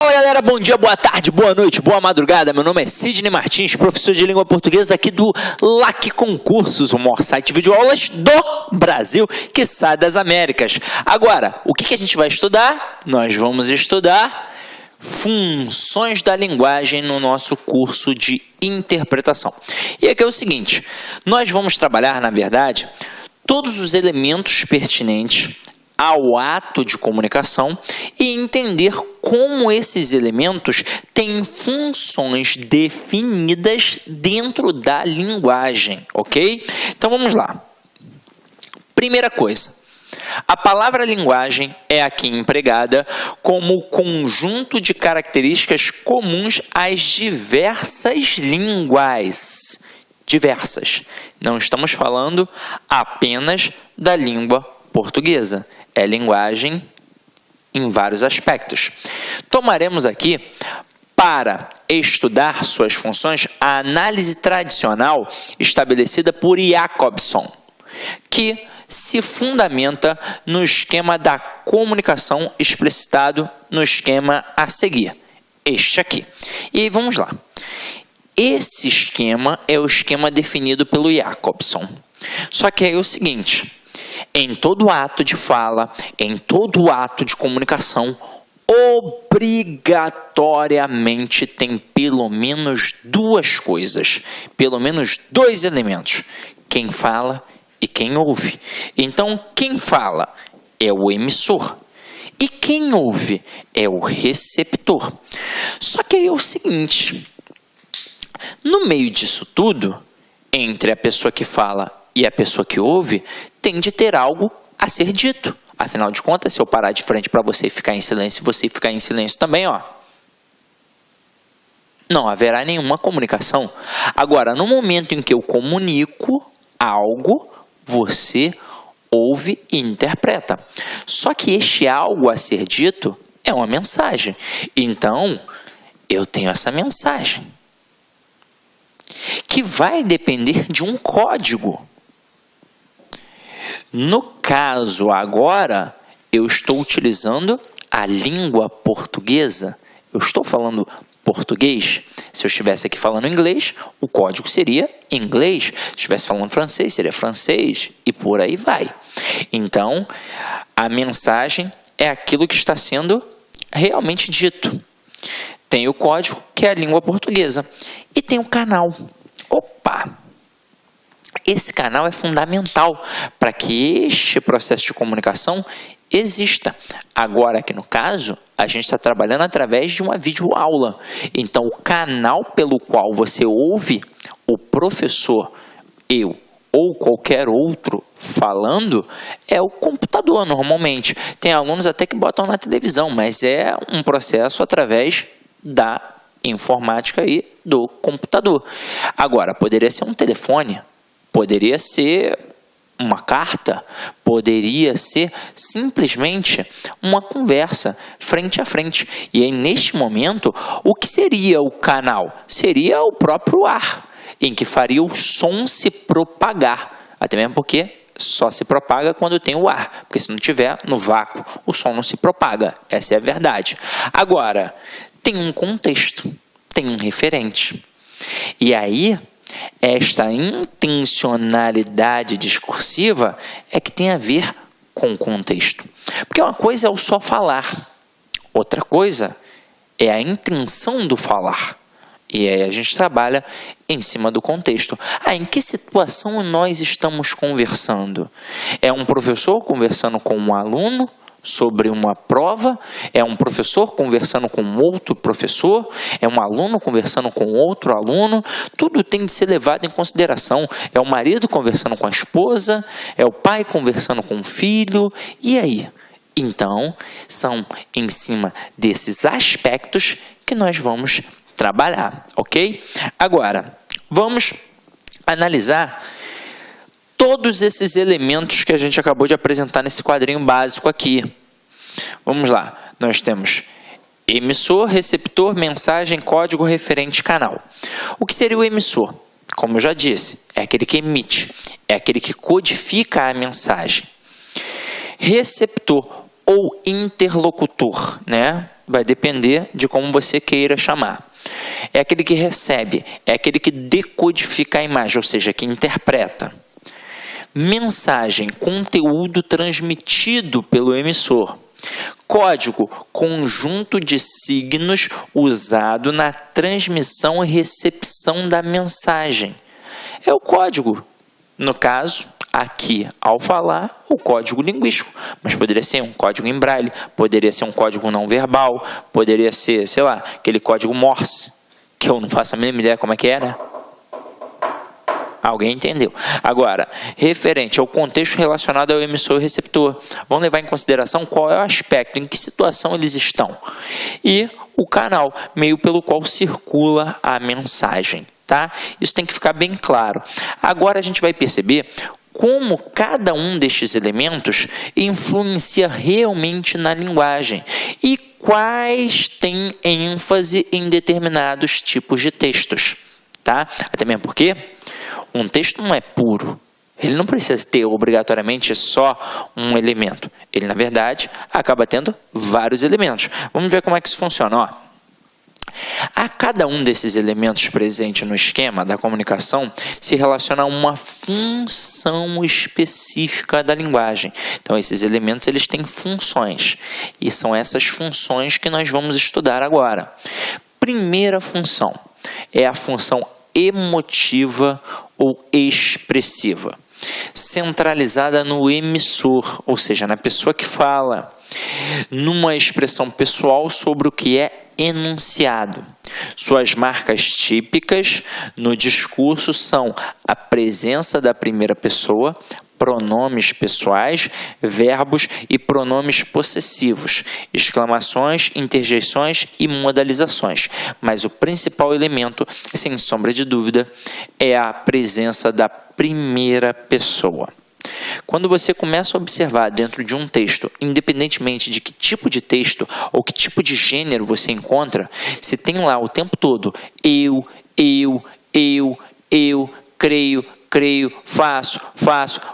Fala galera, bom dia, boa tarde, boa noite, boa madrugada. Meu nome é Sidney Martins, professor de língua portuguesa aqui do LAC Concursos, o maior site de videoaulas do Brasil, que sai das Américas. Agora, o que a gente vai estudar? Nós vamos estudar funções da linguagem no nosso curso de interpretação. E aqui é o seguinte, nós vamos trabalhar, na verdade, todos os elementos pertinentes ao ato de comunicação e entender como esses elementos têm funções definidas dentro da linguagem, ok? Então vamos lá. Primeira coisa, a palavra linguagem é aqui empregada como conjunto de características comuns às diversas línguas. Diversas. Não estamos falando apenas da língua portuguesa. É linguagem em vários aspectos. Tomaremos aqui, para estudar suas funções, a análise tradicional estabelecida por Jacobson, que se fundamenta no esquema da comunicação explicitado no esquema a seguir, este aqui. E aí vamos lá. Esse esquema é o esquema definido pelo Jacobson. Só que é o seguinte, em todo ato de fala, em todo ato de comunicação, obrigatoriamente tem pelo menos duas coisas, pelo menos dois elementos, quem fala e quem ouve. Então, quem fala é o emissor e quem ouve é o receptor. Só que aí é o seguinte, no meio disso tudo, entre a pessoa que fala e a pessoa que ouve, tem de ter algo a ser dito. Afinal de contas, se eu parar de frente para você e ficar em silêncio, e você ficar em silêncio também, ó, não haverá nenhuma comunicação. Agora, no momento em que eu comunico algo, você ouve e interpreta. Só que este algo a ser dito é uma mensagem. Então, eu tenho essa mensagem, que vai depender de um código. No caso agora, eu estou utilizando a língua portuguesa. Eu estou falando português. Se eu estivesse aqui falando inglês, o código seria inglês. Se estivesse falando francês, seria francês. E por aí vai. Então, a mensagem é aquilo que está sendo realmente dito. Tem o código, que é a língua portuguesa. E tem o canal. Opa! Esse canal é fundamental para que este processo de comunicação exista. Agora, aqui no caso, a gente está trabalhando através de uma videoaula. Então, o canal pelo qual você ouve o professor, eu ou qualquer outro falando é o computador, normalmente. Tem alunos até que botam na televisão, mas é um processo através da informática e do computador. Agora, poderia ser um telefone, poderia ser uma carta, poderia ser simplesmente uma conversa frente a frente. E aí, neste momento, o que seria o canal? Seria o próprio ar, em que faria o som se propagar. Até mesmo porque só se propaga quando tem o ar, porque se não tiver no vácuo, o som não se propaga. Essa é a verdade. Agora, tem um contexto, tem um referente. E aí, esta intencionalidade discursiva é que tem a ver com o contexto. Porque uma coisa é o só falar, outra coisa é a intenção do falar. E aí a gente trabalha em cima do contexto. Em que situação nós estamos conversando? É um professor conversando com um aluno sobre uma prova? É um professor conversando com outro professor? É um aluno conversando com outro aluno? Tudo tem de ser levado em consideração. É o marido conversando com a esposa? É o pai conversando com o filho? E aí? Então, são em cima desses aspectos que nós vamos trabalhar, ok? Agora, vamos analisar todos esses elementos que a gente acabou de apresentar nesse quadrinho básico aqui. Vamos lá. Nós temos emissor, receptor, mensagem, código, referente, canal. O que seria o emissor? Como eu já disse, é aquele que emite, é aquele que codifica a mensagem. Receptor ou interlocutor, né? vai depender de como você queira chamar. É aquele que recebe, é aquele que decodifica a imagem, ou seja, que interpreta. Mensagem, conteúdo transmitido pelo emissor. Código, conjunto de signos usado na transmissão e recepção da mensagem. É o código. No caso, aqui, ao falar, o código linguístico. Mas poderia ser um código em braille, poderia ser um código não verbal, poderia ser, sei lá, aquele código Morse, que eu não faço a mínima ideia como é que é, né? Alguém entendeu? Agora, referente ao contexto relacionado ao emissor e receptor, vamos levar em consideração qual é o aspecto, em que situação eles estão. E o canal, meio pelo qual circula a mensagem, tá? Isso tem que ficar bem claro. Agora a gente vai perceber como cada um destes elementos influencia realmente na linguagem e quais têm ênfase em determinados tipos de textos, tá? Até mesmo porque um texto não é puro. Ele não precisa ter obrigatoriamente só um elemento. Ele, na verdade, acaba tendo vários elementos. Vamos ver como é que isso funciona. Ó. A cada um desses elementos presentes no esquema da comunicação se relaciona a uma função específica da linguagem. Então, esses elementos eles têm funções. E são essas funções que nós vamos estudar agora. Primeira função é a função emotiva ou expressiva, centralizada no emissor, ou seja, na pessoa que fala, numa expressão pessoal sobre o que é enunciado. Suas marcas típicas no discurso são a presença da primeira pessoa, pronomes pessoais, verbos e pronomes possessivos, exclamações, interjeições e modalizações. Mas o principal elemento, sem sombra de dúvida, é a presença da primeira pessoa. Quando você começa a observar dentro de um texto, independentemente de que tipo de texto ou que tipo de gênero você encontra, se tem lá o tempo todo eu, creio, faço,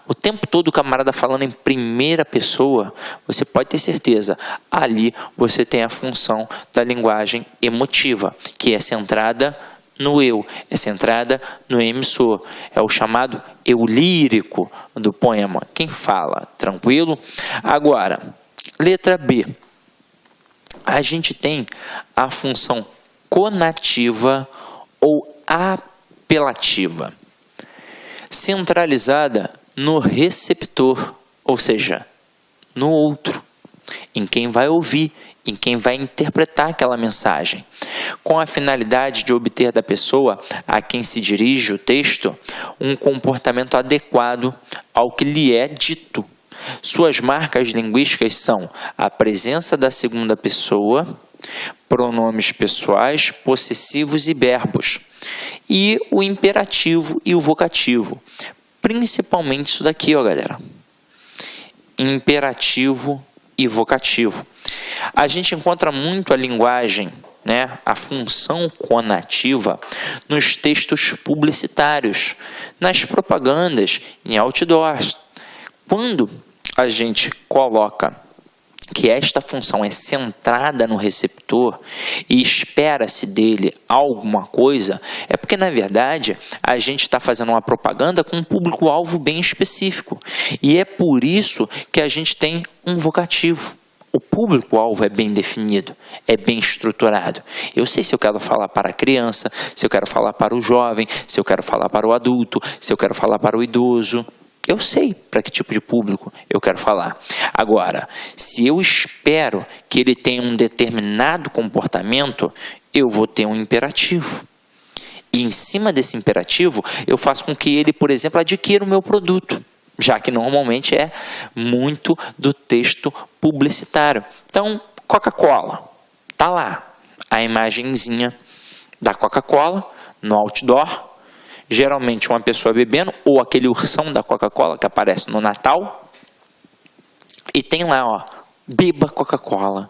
o tempo todo o camarada falando em primeira pessoa, você pode ter certeza, ali você tem a função da linguagem emotiva, que é centrada no eu, é centrada no emissor, é o chamado eu lírico do poema, quem fala, tranquilo? Agora, letra B, a gente tem a função conativa ou apelativa, centralizada no receptor, ou seja, no outro, em quem vai ouvir, em quem vai interpretar aquela mensagem, com a finalidade de obter da pessoa a quem se dirige o texto um comportamento adequado ao que lhe é dito. Suas marcas linguísticas são a presença da segunda pessoa, pronomes pessoais, possessivos e verbos, e o imperativo e o vocativo. Principalmente isso daqui, ó, galera. Imperativo e vocativo. A gente encontra muito a linguagem, né, a função conativa nos textos publicitários, nas propagandas, em outdoors. Quando a gente coloca que esta função é centrada no receptor e espera-se dele alguma coisa, é porque, na verdade, a gente está fazendo uma propaganda com um público-alvo bem específico. E é por isso que a gente tem um vocativo. O público-alvo é bem definido, é bem estruturado. Eu sei se eu quero falar para a criança, se eu quero falar para o jovem, se eu quero falar para o adulto, se eu quero falar para o idoso. Eu sei para que tipo de público eu quero falar. Agora, se eu espero que ele tenha um determinado comportamento, eu vou ter um imperativo. E em cima desse imperativo, eu faço com que ele, por exemplo, adquira o meu produto, já que normalmente é muito do texto publicitário. Então, Coca-Cola, tá lá a imagenzinha da Coca-Cola no outdoor, geralmente uma pessoa bebendo, ou aquele ursão da Coca-Cola que aparece no Natal, e tem lá, ó, beba Coca-Cola,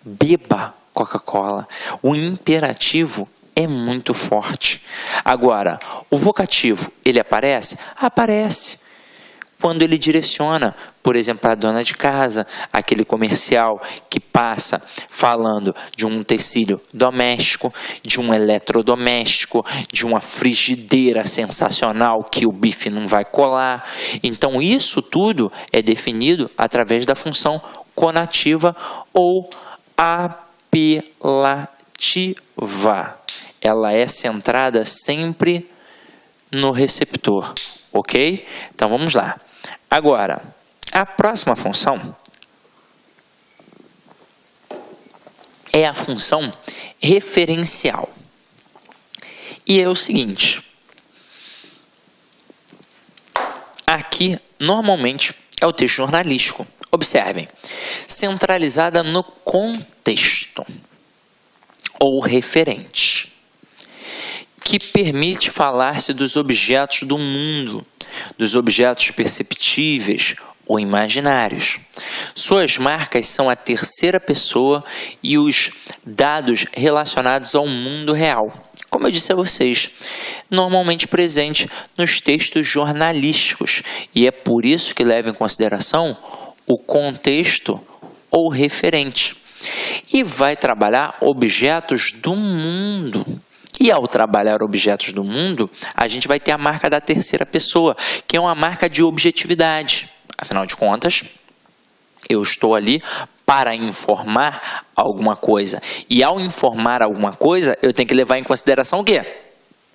beba Coca-Cola. O imperativo é muito forte. Agora, o vocativo, ele aparece? Aparece. quando ele direciona, por exemplo, para a dona de casa, aquele comercial que passa falando de um utensílio doméstico, de um eletrodoméstico, de uma frigideira sensacional que o bife não vai colar. Então, isso tudo é definido através da função conativa ou apelativa. Ela é centrada sempre no receptor, ok? Então, vamos lá. Agora, a próxima função é a função referencial. E é o seguinte. Aqui, normalmente, é o texto jornalístico. Observem. Centralizada no contexto ou referente, que permite falar-se dos objetos do mundo, dos objetos perceptíveis ou imaginários. Suas marcas são a terceira pessoa e os dados relacionados ao mundo real. Como eu disse a vocês, normalmente presente nos textos jornalísticos, e é por isso que leva em consideração o contexto ou referente. E vai trabalhar objetos do mundo. E ao trabalhar objetos do mundo, a gente vai ter a marca da terceira pessoa, que é uma marca de objetividade. Afinal de contas, eu estou ali para informar alguma coisa. E ao informar alguma coisa, eu tenho que levar em consideração o quê?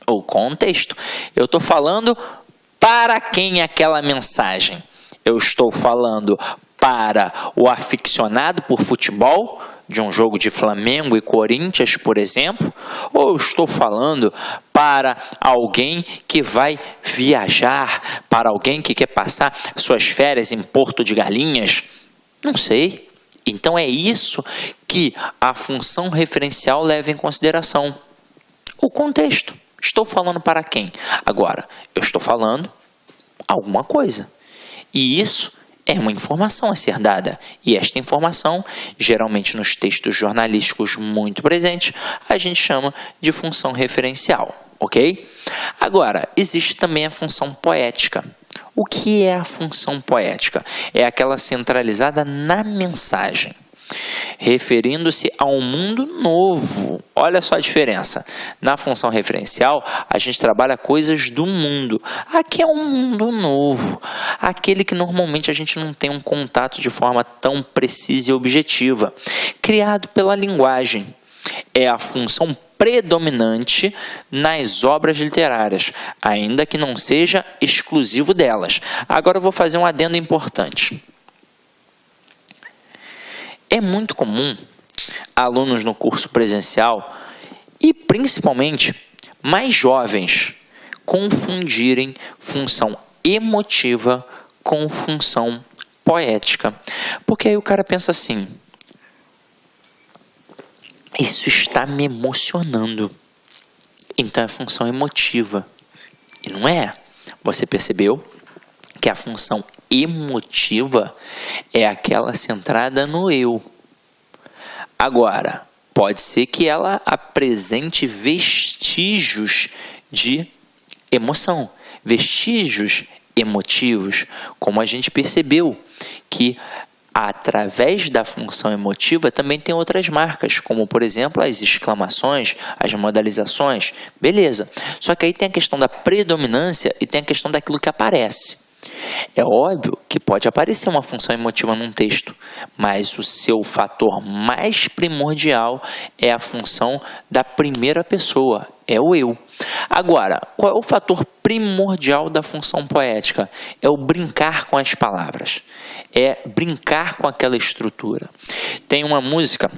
O contexto. Eu estou falando para quem é aquela mensagem? Eu estou falando para o aficionado por futebol, de um jogo de Flamengo e Corinthians, por exemplo, ou eu estou falando para alguém que vai viajar, para alguém que quer passar suas férias em Porto de Galinhas? Não sei. Então é isso que a função referencial leva em consideração. O contexto. Estou falando para quem? Agora, eu estou falando alguma coisa. E isso é uma informação a ser dada, e esta informação, geralmente nos textos jornalísticos muito presentes, a gente chama de função referencial, ok? Agora, existe também a função poética. O que é a função poética? É aquela centralizada na mensagem, referindo-se a um mundo novo. Olha só a diferença. Na função referencial, a gente trabalha coisas do mundo. Aqui é um mundo novo, aquele que normalmente a gente não tem um contato de forma tão precisa e objetiva, criado pela linguagem. É a função predominante nas obras literárias, ainda que não seja exclusivo delas. Agora eu vou fazer um adendo importante. É muito comum alunos no curso presencial e principalmente mais jovens confundirem função emotiva com função poética. Porque aí o cara pensa assim: isso está me emocionando, então é função emotiva. E não é. Você percebeu que a função emotiva é aquela centrada no eu. Agora, pode ser que ela apresente vestígios de emoção, vestígios emotivos, como a gente percebeu que através da função emotiva também tem outras marcas, como por exemplo as exclamações, as modalizações, beleza. Só que aí tem a questão da predominância e tem a questão daquilo que aparece. É óbvio que pode aparecer uma função emotiva num texto, mas o seu fator mais primordial é a função da primeira pessoa, é o eu. Agora, qual é o fator primordial da função poética? É o brincar com as palavras, é brincar com aquela estrutura. Tem uma música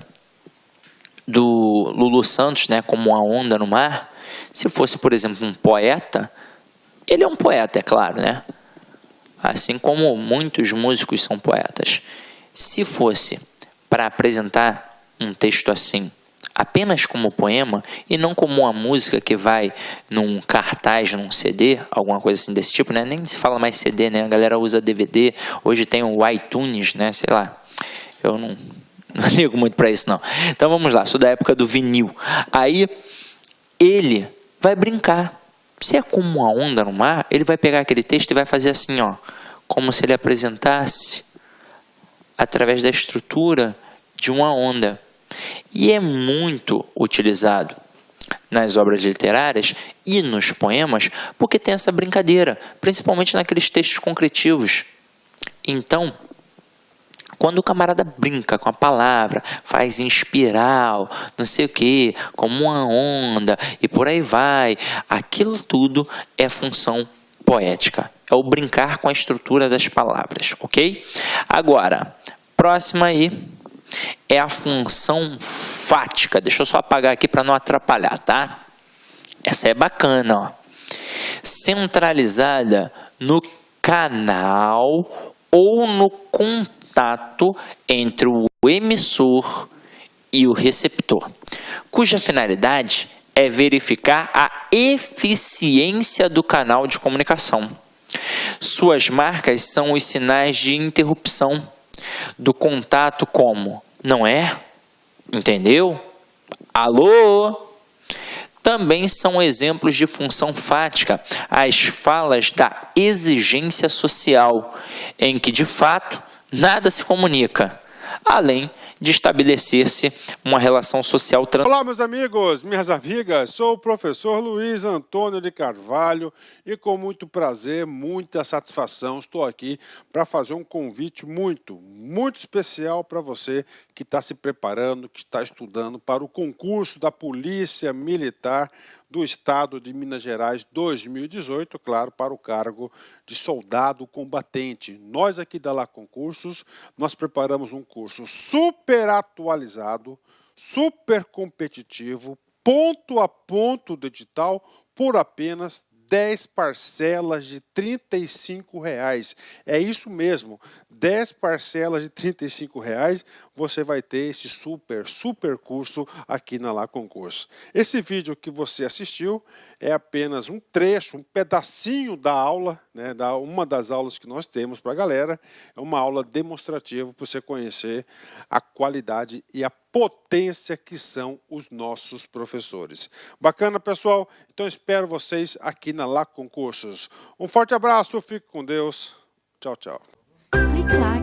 do Lulu Santos, né, como Uma Onda no Mar. Se fosse, por exemplo, um poeta, ele é um poeta, é claro, né? Assim como muitos músicos são poetas. Se fosse para apresentar um texto assim, apenas como poema, e não como uma música que vai num cartaz, num CD, alguma coisa assim desse tipo, né? Nem se fala mais CD, né? A galera usa DVD, hoje tem o iTunes, né? Sei lá, eu não ligo muito para isso não. Então vamos lá, sou da época do vinil. Aí ele vai brincar. Se é como uma onda no mar, ele vai pegar aquele texto e vai fazer assim, ó, como se ele apresentasse através da estrutura de uma onda. E é muito utilizado nas obras literárias e nos poemas porque tem essa brincadeira, principalmente naqueles textos concretivos. Então, quando o camarada brinca com a palavra, faz em espiral, não sei o que, como uma onda e por aí vai, aquilo tudo é função poética. É o brincar com a estrutura das palavras, ok? Agora, próxima aí é a função fática. Deixa eu só apagar aqui para não atrapalhar, tá? Essa é bacana, ó. Centralizada no canal ou no contato entre o emissor e o receptor, cuja finalidade é verificar a eficiência do canal de comunicação. Suas marcas são os sinais de interrupção do contato, como não é? Entendeu? Alô? Também são exemplos de função fática as falas da exigência social, em que de fato nada se comunica, além de estabelecer-se uma relação social. Olá, meus amigos, minhas amigas, sou o professor Luiz Antônio de Carvalho e com muito prazer, muita satisfação, estou aqui para fazer um convite muito especial para você que está se preparando, que está estudando para o concurso da Polícia Militar do Estado de Minas Gerais 2018, claro, para o cargo de soldado combatente. Nós aqui da Lá Concursos, nós preparamos um curso super atualizado, super competitivo, ponto a ponto do edital, por apenas 10 parcelas de R$ 35,00. É isso mesmo, 10 parcelas de R$ 35,00, você vai ter esse super curso aqui na Lá Concurso. Esse vídeo que você assistiu é apenas um trecho, um pedacinho da aula, né, uma das aulas que nós temos para a galera. É uma aula demonstrativa para você conhecer a qualidade e a potência que são os nossos professores. Bacana, pessoal? Então espero vocês aqui na Lá Concursos. Um forte abraço, fique com Deus. Tchau, tchau. Clique lá.